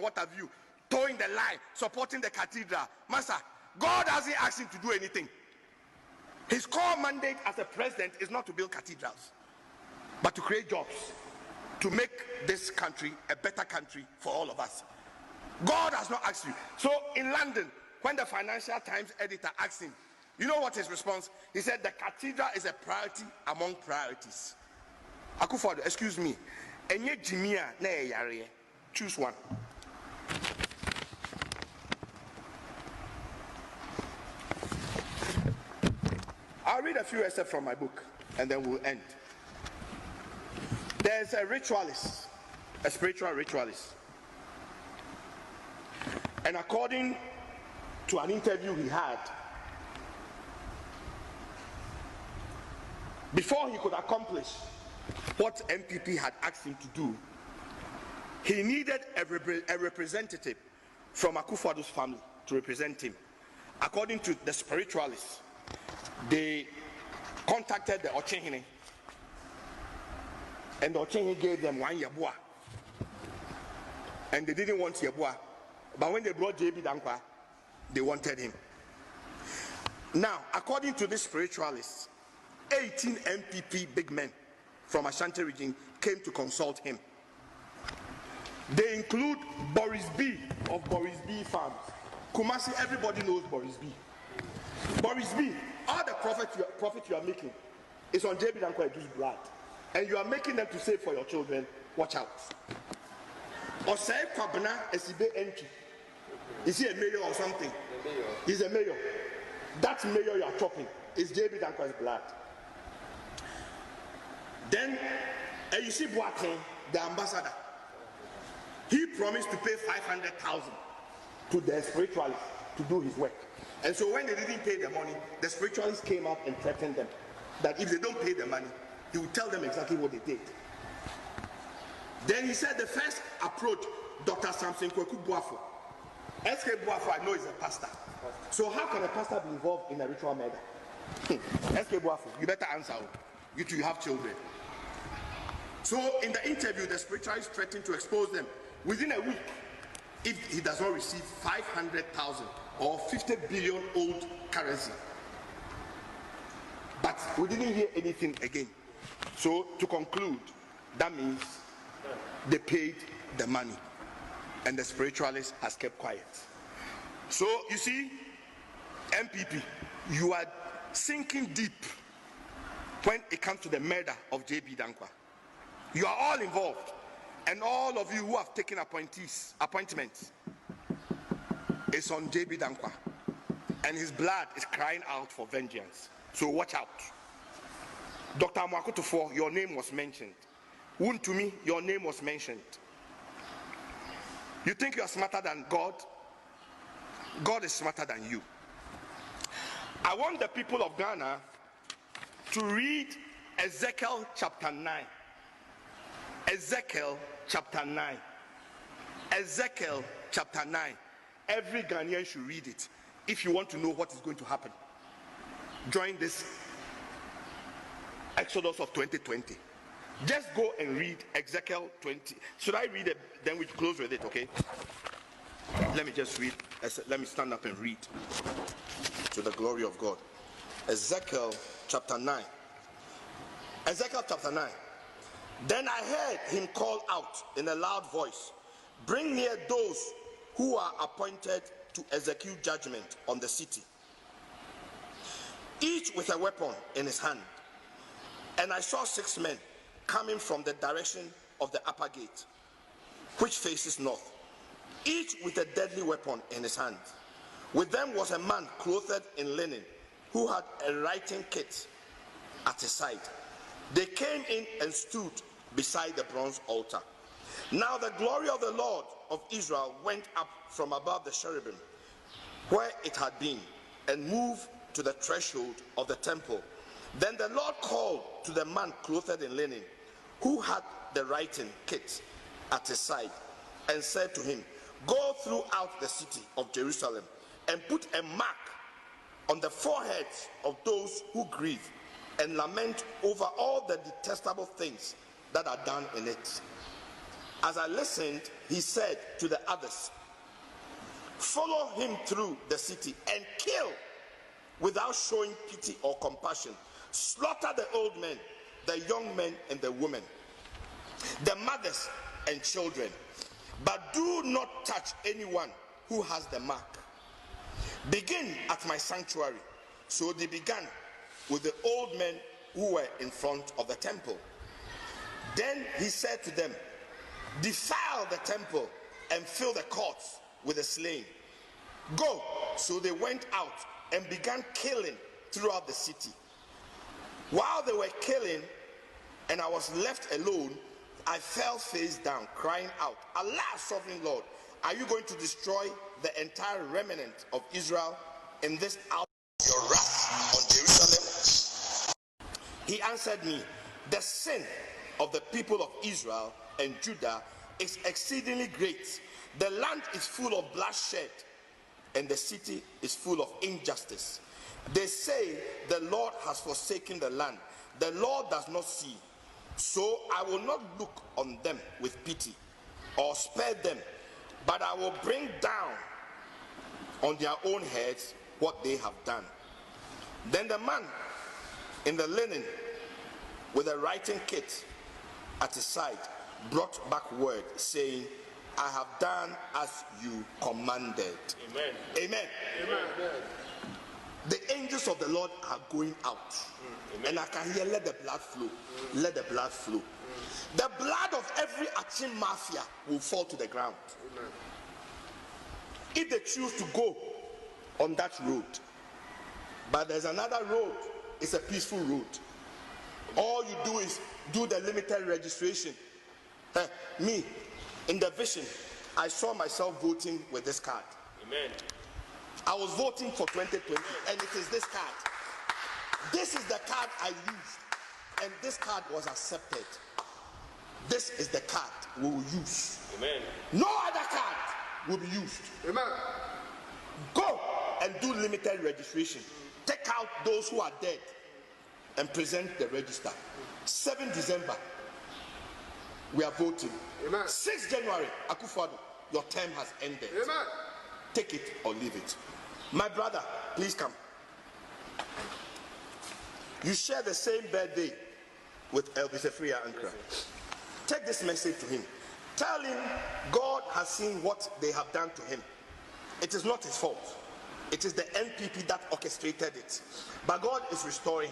what have you, towing the line, supporting the cathedral. Master, God hasn't asked him to do anything. His core mandate as a president is not to build cathedrals, but to create jobs, to make this country a better country for all of us. God has not asked you. So in London, when the Financial Times editor asked him, you know what his response? He said the cathedral is a priority among priorities. Akufo Addo, excuse me. Enye jimia na yare. Choose one. I'll read a few excerpts from my book and then we'll end. There's a ritualist, a spiritual ritualist. And according to an interview he had, before he could accomplish what MPP had asked him to do, he needed a representative from Akufo Addo's family to represent him. According to the spiritualists, they contacted the Ochehene, and the Ochehene gave them one yabua, and they didn't want yabua, but when they brought J.B. Dankwa, they wanted him. Now, according to this spiritualist, 18 MPP big men from Ashanti region came to consult him. They include Boris B of Boris B Farms. Kumasi, everybody knows Boris B. Boris B, all the profit you are making is on J.B. Dankwa's blood, and you are making them to save for your children. Watch out. Osei Kwabena Esibe Entry. Is he a mayor or something? He's a mayor. That mayor you are chopping is J.B. Dankwa's blood. Then, you see Boateng, the ambassador. He promised to pay 500,000 to the spiritualists to do his work. And so when they didn't pay the money, the spiritualists came up and threatened them that if they don't pay the money, he would tell them exactly what they did. Then he said the first approach, Dr. Samson Kweku Boafo. SK Boafo, I know is a pastor. So how can a pastor be involved in a ritual murder? SK Boafo, you better answer. You two, you have children. So in the interview, the spiritualist threatened to expose them within a week if he does not receive 500,000 or 50 billion old currency. But we didn't hear anything again. So to conclude, that means they paid the money and the spiritualist has kept quiet. So you see, MPP, you are sinking deep when it comes to the murder of J.B. Dankwa. You are all involved, and all of you who have taken appointments, is on J.B. Dankwa, and his blood is crying out for vengeance. So watch out. Dr. Mwakutufo, your name was mentioned. Wuntumi, your name was mentioned. You think you are smarter than God? God is smarter than you. I want the people of Ghana to read Ezekiel chapter 9. Ezekiel chapter 9. Ezekiel chapter 9. Every Ghanaian should read it if you want to know what is going to happen during this Exodus of 2020. Just go and read Ezekiel 20. Should I read it? Then we close with it, okay? Let me just read. Let me stand up and read to the glory of God. Ezekiel chapter 9. Ezekiel chapter 9. Then I heard him call out in a loud voice, "Bring near those who are appointed to execute judgment on the city, each with a weapon in his hand." And I saw 6 men coming from the direction of the upper gate, which faces north, each with a deadly weapon in his hand. With them was a man clothed in linen, who had a writing kit at his side. They came in and stood beside the bronze altar. Now the glory of the Lord of Israel went up from above the cherubim, where it had been, and moved to the threshold of the temple. Then the Lord called to the man clothed in linen, who had the writing kit at his side, and said to him, "Go throughout the city of Jerusalem and put a mark on the foreheads of those who grieve and lament over all the detestable things that are done in it." As I listened, he said to the others, "Follow him through the city and kill without showing pity or compassion. Slaughter the old men, the young men and the women, the mothers and children, but do not touch anyone who has the mark. Begin at my sanctuary." So they began with the old men who were in front of the temple. Then he said to them, "Defile the temple and fill the courts with the slain. Go." So they went out and began killing throughout the city. While they were killing and I was left alone, I fell face down, crying out, "Alas, sovereign Lord, are you going to destroy the entire remnant of Israel in this hour of your wrath on Jerusalem?" He answered me, "The sin of the people of Israel and Judah is exceedingly great. The land is full of bloodshed, and the city is full of injustice. They say the Lord has forsaken the land. The Lord does not see. So I will not look on them with pity or spare them, but I will bring down on their own heads what they have done." Then the man in the linen with a writing kit at his side brought back word, saying, "I have done as you commanded." Amen. Amen. Amen. The angels of the Lord are going out. And I can hear, "Let the blood flow. Let the blood flow." The blood of every Achim mafia will fall to the ground. Amen. If they choose to go on that road. But there's another road. It's a peaceful road. All you do is do the limited registration. Me, in the vision, I saw myself voting with this card. Amen. I was voting for 2020, and it is this card. This is the card I used, and this card was accepted. This is the card we will use. Amen. No other card will be used. Amen. Go and do limited registration. Take out those who are dead and present the register. 7 December, we are voting. Amen. 6 January, Akufo Addo, your term has ended. Amen. Take it or leave it. My brother, please come. You share the same birthday with Elvis Efria Ankara. Take this message to him. Tell him God has seen what they have done to him. It is not his fault. It is the NPP that orchestrated it. But God is restoring him.